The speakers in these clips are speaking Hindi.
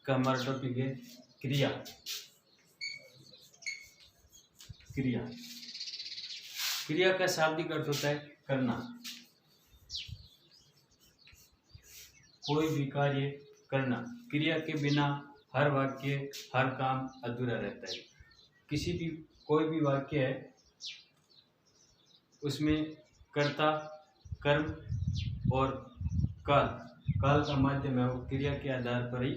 का हमारा टॉपिक है क्रिया। क्रिया क्रिया का शाब्दिक अर्थ होता है करना। कोई भी कार्य करना। क्रिया के बिना हर वाक्य, हर काम अधूरा रहता है। किसी भी कोई भी वाक्य है उसमें कर्ता, कर्म और काल काल का माध्यम है, वो क्रिया के आधार पर ही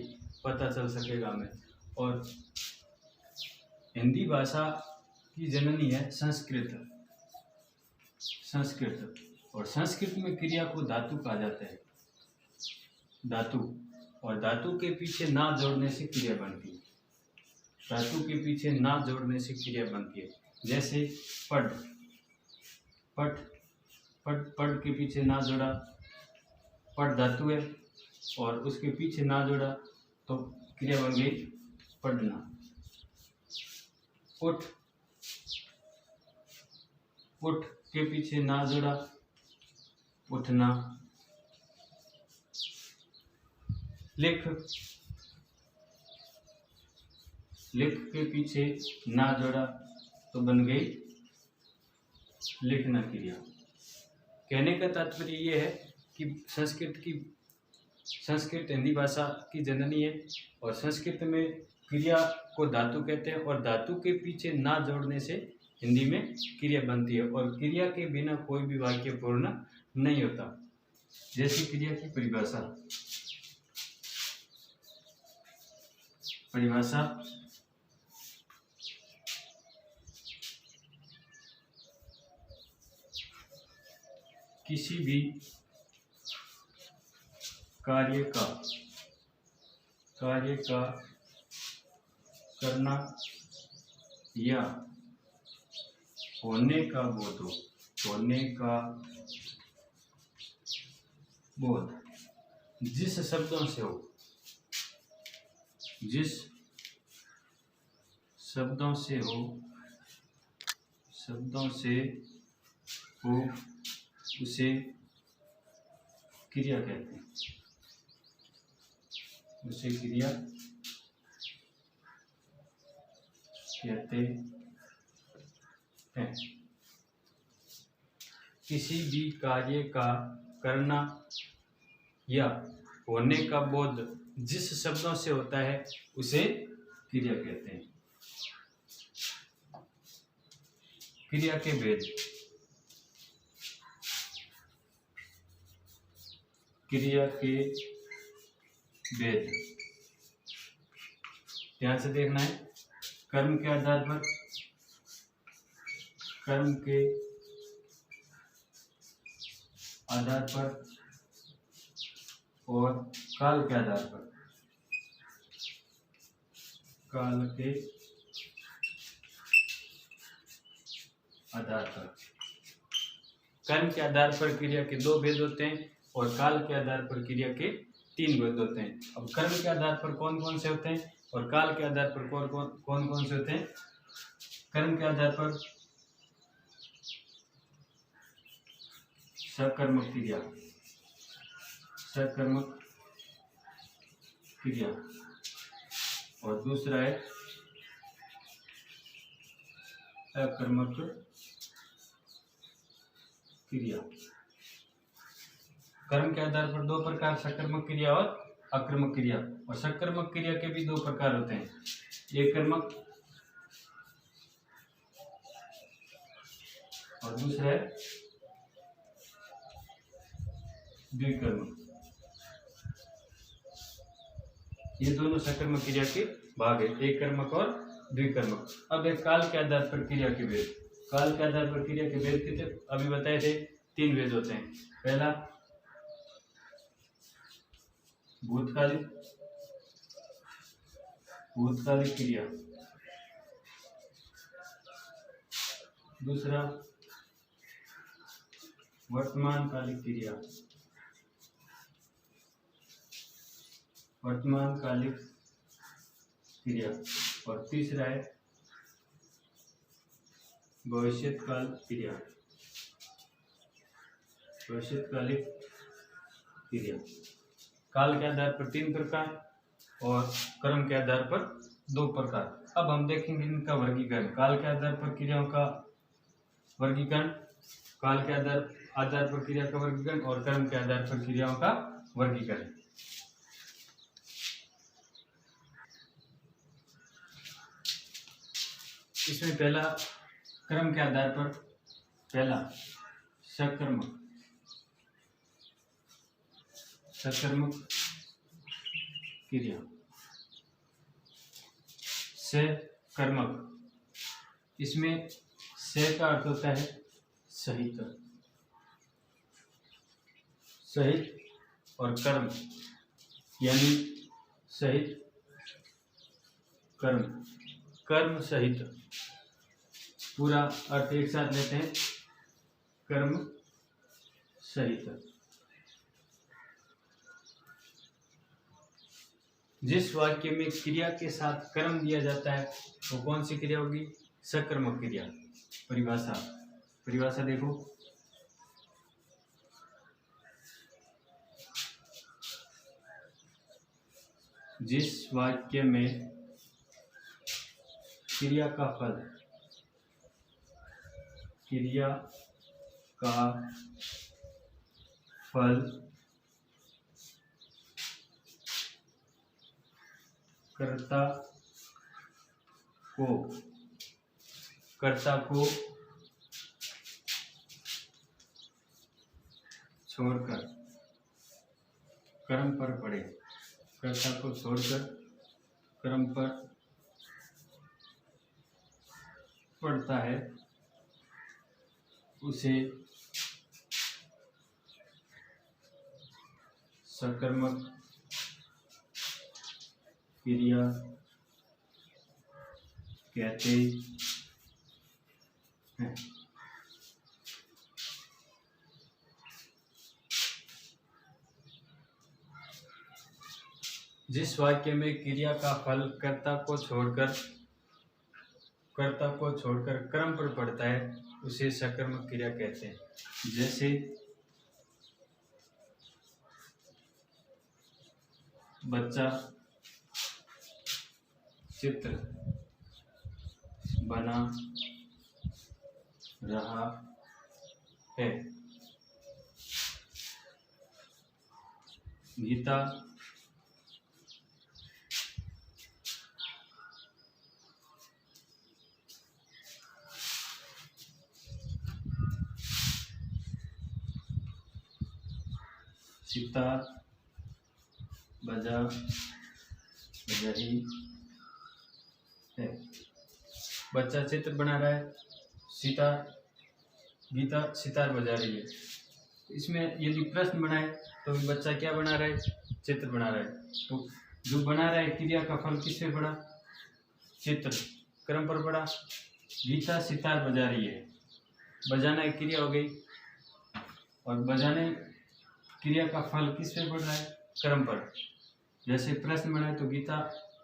पता चल सकेगा हमें। और हिंदी भाषा की जननी है संस्कृत। संस्कृत और संस्कृत में क्रिया को धातु कहा जाता है। धातु, और धातु के पीछे ना जोड़ने से क्रिया बनती है। धातु के पीछे ना जोड़ने से क्रिया बनती है। जैसे पढ़, पढ़ पढ़ पढ़ के पीछे ना जोड़ा, पढ़ धातु है और उसके पीछे ना जोड़ा तो क्रिया बन गई पढ़ना। उठ, उठ के पीछे ना जोड़ा उठना। लिख, लिख के पीछे ना जोड़ा तो बन गई लिखना क्रिया। कहने का तात्पर्य ये है कि संस्कृत हिंदी भाषा की जननी है और संस्कृत में क्रिया को धातु कहते हैं और धातु के पीछे ना जोड़ने से हिंदी में क्रिया बनती है और क्रिया के बिना कोई भी वाक्य पूर्ण नहीं होता। जैसी क्रिया की परिभाषा, परिभाषा किसी भी कार्य का करना या होने का बोध हो, होने का बोध जिस शब्दों से हो, जिस शब्दों से हो, शब्दों से हो उसे क्रिया कहते हैं। उसे क्रिया कहते हैं। किसी भी कार्य का करना या होने का बोध जिस शब्दों से होता है उसे क्रिया कहते हैं। क्रिया के भेद, क्रिया के भेद ध्यान से देखना है। कर्म के आधार पर, कर्म के आधार पर और काल के आधार पर, काल के आधार पर। कर्म के आधार पर क्रिया के 2 भेद होते हैं और काल के आधार पर क्रिया के 3 भेद होते हैं। अब कर्म के आधार पर कौन कौन से होते हैं और काल के आधार पर कौन कौन से होते हैं? कर्म के आधार पर सकर्मक क्रिया, सकर्मक क्रिया, और दूसरा है अकर्मक क्रिया। कर्म के आधार पर 2 प्रकार, सकर्मक क्रिया और अकर्मक क्रिया। और सकर्मक क्रिया के भी 2 प्रकार होते हैं, एक कर्मक और दूसरा है द्विकर्मक। ये दोनों सकर्मक क्रिया के भाग है, एक कर्मक और द्विकर्मक। अब एक काल के आधार पर क्रिया के भेद। काल के आधार पर क्रिया के भेद कितने अभी बताए थे? 3 भेद होते हैं। पहला भूतकालिक, भूतकालिक क्रिया। दूसरा वर्तमानकालिक क्रिया, वर्तमानकालिक क्रिया। और तीसरा है भविष्यकाल क्रिया, भविष्यकालिक क्रिया। काल के आधार पर 3 प्रकार, और क्रम के आधार पर दो प्रकार। अब हम देखेंगे इनका वर्गीकरण। काल के आधार पर क्रियाओं का वर्गीकरण, काल के आधार पर क्रिया का वर्गीकरण और क्रम के आधार पर क्रियाओं का वर्गीकरण। इसमें पहला क्रम के आधार पर, पहला सकर्मक क्रिया, सकर्मक। इसमें से का अर्थ होता है सहित, और कर्म यानी सहित कर्म, कर्म सहित, पूरा अर्थ एक साथ लेते हैं, कर्म सहित। जिस वाक्य में क्रिया के साथ कर्म दिया जाता है वो कौन सी क्रिया होगी? सकर्मक क्रिया। परिभाषा देखो, जिस वाक्य में क्रिया का फल कर्ता को छोड़कर कर्म पर पड़े, कर्ता को छोड़कर कर्म पर पड़ता है, उसे सकर्मक क्रिया कहते हैं। जिस वाक्य में क्रिया का फल कर्ता को छोड़कर कर्म पर पड़ता है उसे सकर्मक क्रिया कहते हैं। जैसे बच्चा चित्र बना रहा है, गीता सितार बजा रही है। बच्चा चित्र बना रहा है, गीता सितार बजा रही है। इसमें यदि प्रश्न बनाए तो बच्चा क्या बना रहा है? चित्र बना रहा है। तो जो बना रहा है क्रिया का फल किस पे पड़ा? चित्र, क्रम पर पड़ा। गीता सितार बजा रही है, बजाना एक क्रिया हो गई, और बजाने क्रिया का फल किस पे पड़ रहा है? क्रम पर। जैसे प्रश्न बनाए तो गीता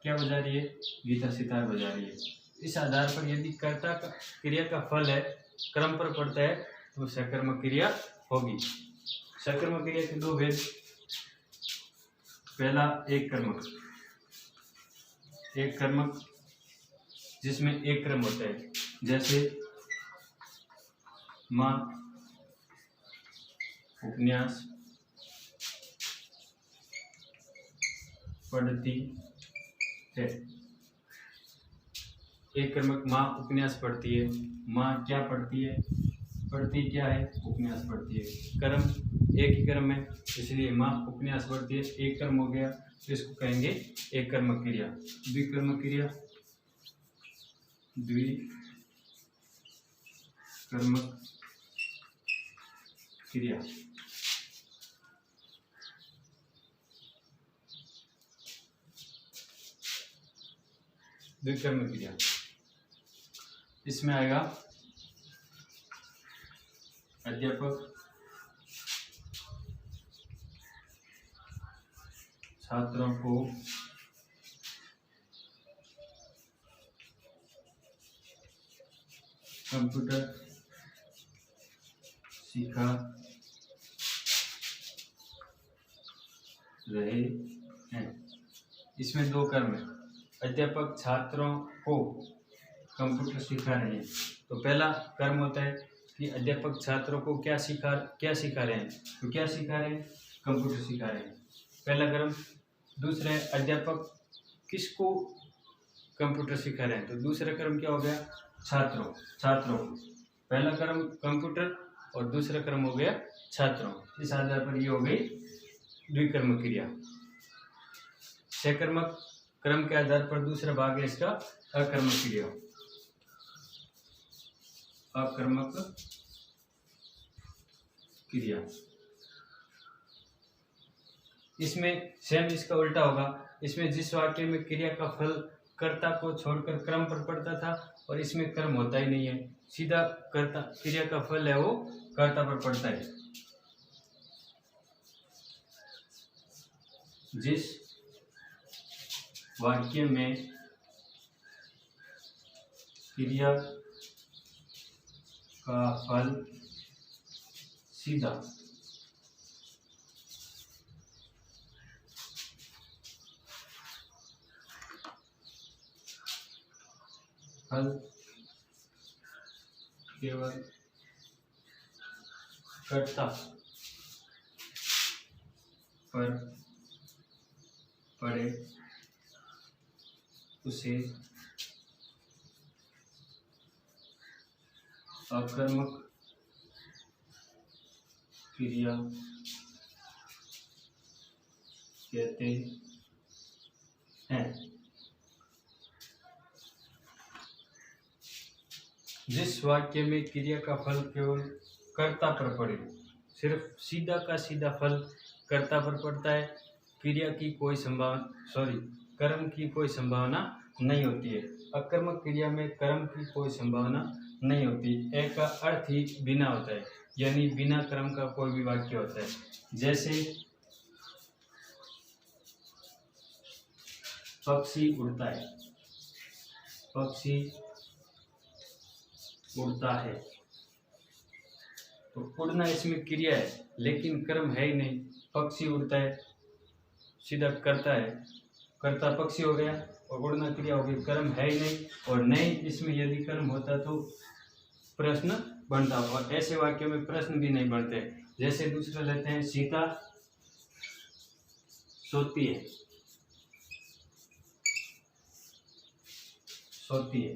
क्या बजा रही है? गीता सितार बजा रही है। इस आधार पर यदि कर्ता का क्रिया का फल है क्रम पर पड़ता है तो सकर्मक क्रिया होगी। सकर्मक क्रिया के दो भेद, पहला एक कर्मक जिसमें एक क्रम होता है। जैसे माँ उपन्यास पढ़ती है। एक क्रमक माँ उपन्यास पढ़ती है। माँ क्या पढ़ती है? पढ़ती क्या है? उपन्यास पढ़ती है। कर्म एक ही कर्म है, इसलिए माँ उपन्यास पढ़ती है, एक कर्म हो गया, तो इसको कहेंगे एक कर्मक क्रिया। द्विकर्मक क्रिया, द्विकर्मक क्रिया। द्विकर्मक क्रिया इसमें आएगा अध्यापक छात्रों को कंप्यूटर सिखा रहे हैं। इसमें दो कर्म है। अध्यापक छात्रों को कंप्यूटर सिखा रहे हैं। तो पहला कर्म होता है कि अध्यापक छात्रों को क्या सिखा रहे हैं। तो क्या सिखा रहे हैं? कंप्यूटर सिखा रहे हैं, पहला कर्म। दूसरा है अध्यापक किसको कंप्यूटर सिखा रहे हैं। तो दूसरा कर्म क्या हो गया? छात्रों को। पहला कर्म कंप्यूटर और दूसरा कर्म हो गया छात्रों। इस आधार पर ये हो गई द्विकर्म क्रिया। सकर्मक क्रम के आधार पर दूसरा भाग है इसका अकर्मक क्रिया। अकर्मक क्रिया, इसमें सेम इसका उल्टा होगा। इसमें जिस वाक्य में क्रिया का फल कर्ता को छोड़कर क्रम पर पड़ता था, और इसमें क्रम होता ही नहीं है, सीधा कर्ता, क्रिया का फल है वो कर्ता पर पड़ता है। जिस वाक्य में क्रिया का फल सीधा फल केवल कर्ता पर पड़े उसे अकर्मक क्रिया कहते हैं। जिस वाक्य में क्रिया का फल केवल कर्ता पर पड़े, सिर्फ सीधा का सीधा फल कर्ता पर पड़ता है, क्रिया की कोई कर्म की कोई संभावना नहीं होती है। अकर्मक क्रिया में कर्म की कोई संभावना नहीं होती। एक का अर्थ ही बिना होता है, यानी बिना कर्म का कोई भी वाक्य होता है। जैसे पक्षी उड़ता है, पक्षी उड़ता है, तो उड़ना इसमें क्रिया है, लेकिन कर्म है ही नहीं। पक्षी उड़ता है, सीधा करता है, कर्ता पक्षी हो गया, और उड़ना क्रिया हो गई, कर्म है ही नहीं। और नहीं इसमें यदि कर्म होता तो प्रश्न बनता, और ऐसे वाक्य में प्रश्न भी नहीं बनते। जैसे दूसरा लेते हैं, सीता सोती है, सोती है,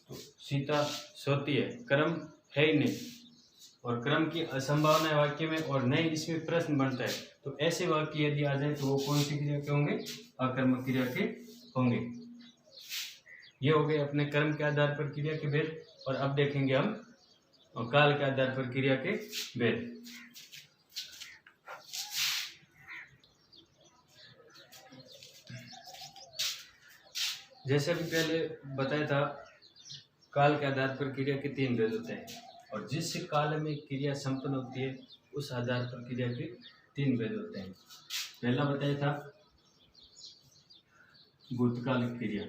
तो सीता सोती है, कर्म है ही नहीं, और क्रम की असंभावना है वाक्य में, और नहीं इसमें प्रश्न बनता है। तो ऐसे वाक्य यदि आ जाए तो वो कौन सी क्रिया के होंगे? अकर्मक क्रिया के होंगे। ये हो गए अपने कर्म के आधार पर क्रिया के भेद। और अब देखेंगे हम काल के आधार पर क्रिया के भेद। जैसे भी पहले बताया था, काल के आधार पर क्रिया के 3 भेद होते हैं, और जिस काल में क्रिया संपन्न होती है उस आधार पर क्रिया के 3 भेद होते हैं। पहला बताया था भूतकालिक क्रिया।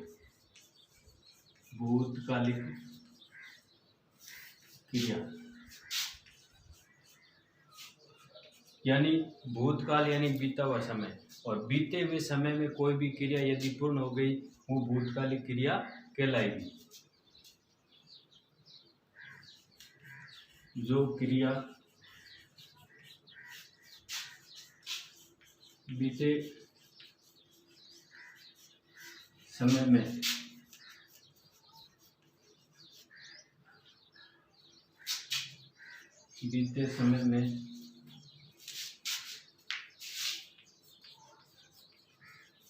भूतकालिक क्रिया यानी भूतकाल यानी बीता हुआ समय, और बीते हुए समय में कोई भी क्रिया यदि पूर्ण हो गई वो भूतकालिक क्रिया कहलाएगी। जो क्रिया बीते समय में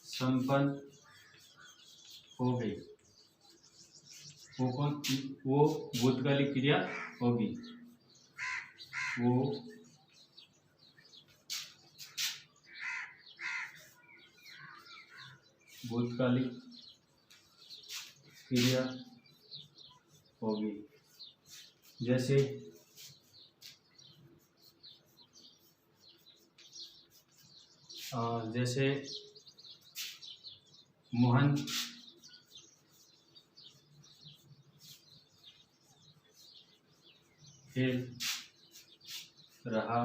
संपन्न हो गई वो भूतकालिक क्रिया होगी। वो भूतकालिक क्रिया होगी। जैसे मोहन खेल रहा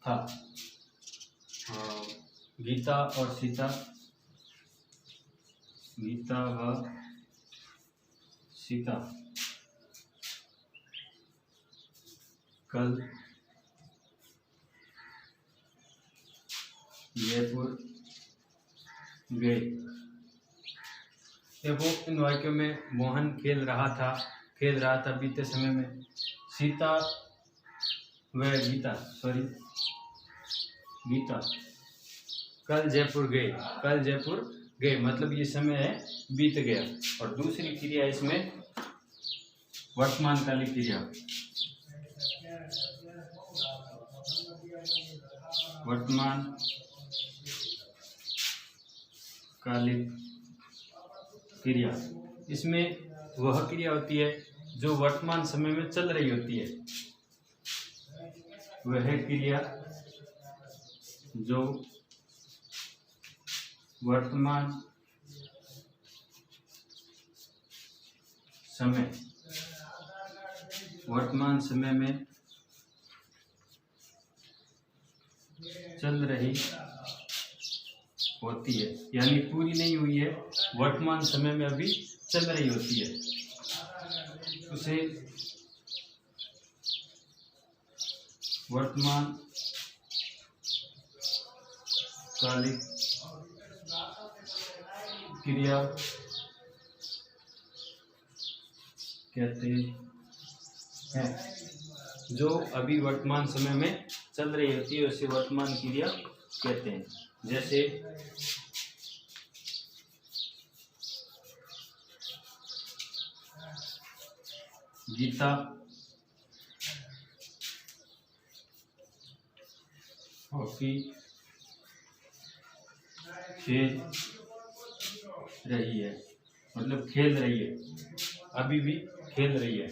था, गीता और सीता, गीता व सीता कल जयपुर गए। देखो, इन वाक्यों में मोहन खेल रहा था बीते समय में। सीता व गीता कल जयपुर गए मतलब ये समय है बीत गया। और दूसरी क्रिया इसमें वर्तमान कालिक क्रिया, वर्तमान कालिक क्रिया। इसमें वह क्रिया होती है जो वर्तमान समय में चल रही होती है। वह क्रिया जो वर्तमान समय में चल रही होती है, यानी पूरी नहीं हुई है, वर्तमान समय में अभी चल रही होती है, उसे वर्तमान कालिक क्रिया कहते हैं। जो अभी वर्तमान समय में चल रही होती है उसे वर्तमान क्रिया कहते हैं। जैसे गीता हॉकी खेल रही है, मतलब खेल रही है, अभी भी खेल रही है।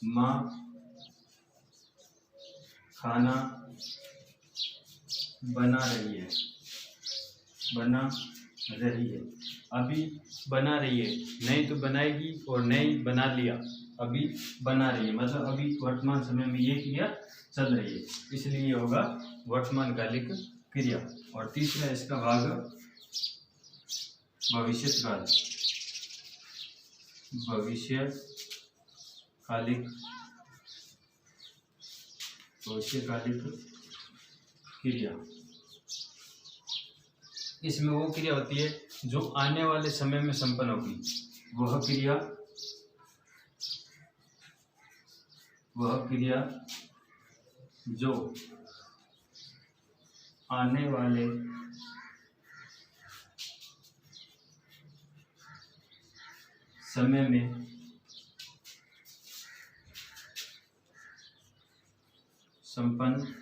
माँ खाना बना रही है, अभी बना रही है, नहीं तो बनाएगी और नहीं बना लिया, अभी बना रही है, मतलब अभी वर्तमान समय में ये क्रिया चल रही है, इसलिए ये होगा वर्तमान कालिक क्रिया। और तीसरा इसका भाग भविष्यकाल, भविष्यकालिक क्रिया। इसमें वो क्रिया होती है जो आने वाले समय में संपन्न होगी। वह क्रिया जो आने वाले समय में संपन्न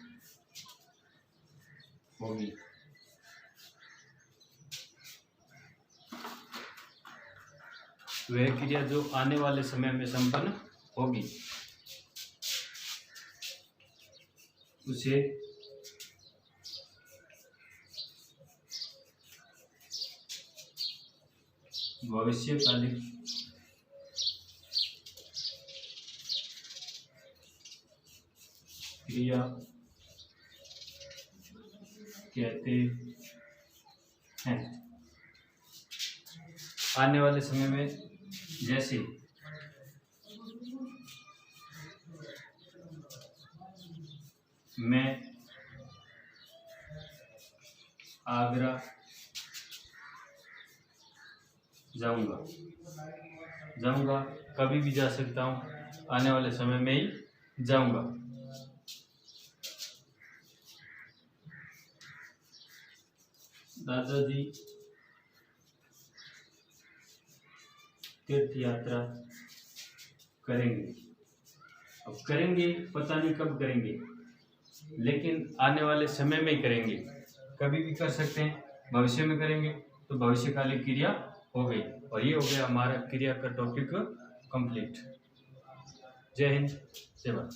होगी। वह क्रिया जो आने वाले समय में संपन्न होगी उसे भविष्यकालिक क्रिया कहते हैं। आने वाले समय में, जैसे मैं आगरा जाऊंगा, कभी भी जा सकता हूँ, आने वाले समय में ही जाऊंगा। दादाजी तीर्थ यात्रा करेंगे। अब करेंगे, पता नहीं कब करेंगे, लेकिन आने वाले समय में ही करेंगे। कभी भी कर सकते हैं, भविष्य में करेंगे, तो भविष्यकालिक क्रिया हो गई। और ये हो गया हमारा क्रिया का टॉपिक कंप्लीट। जय हिंद, जय भारत।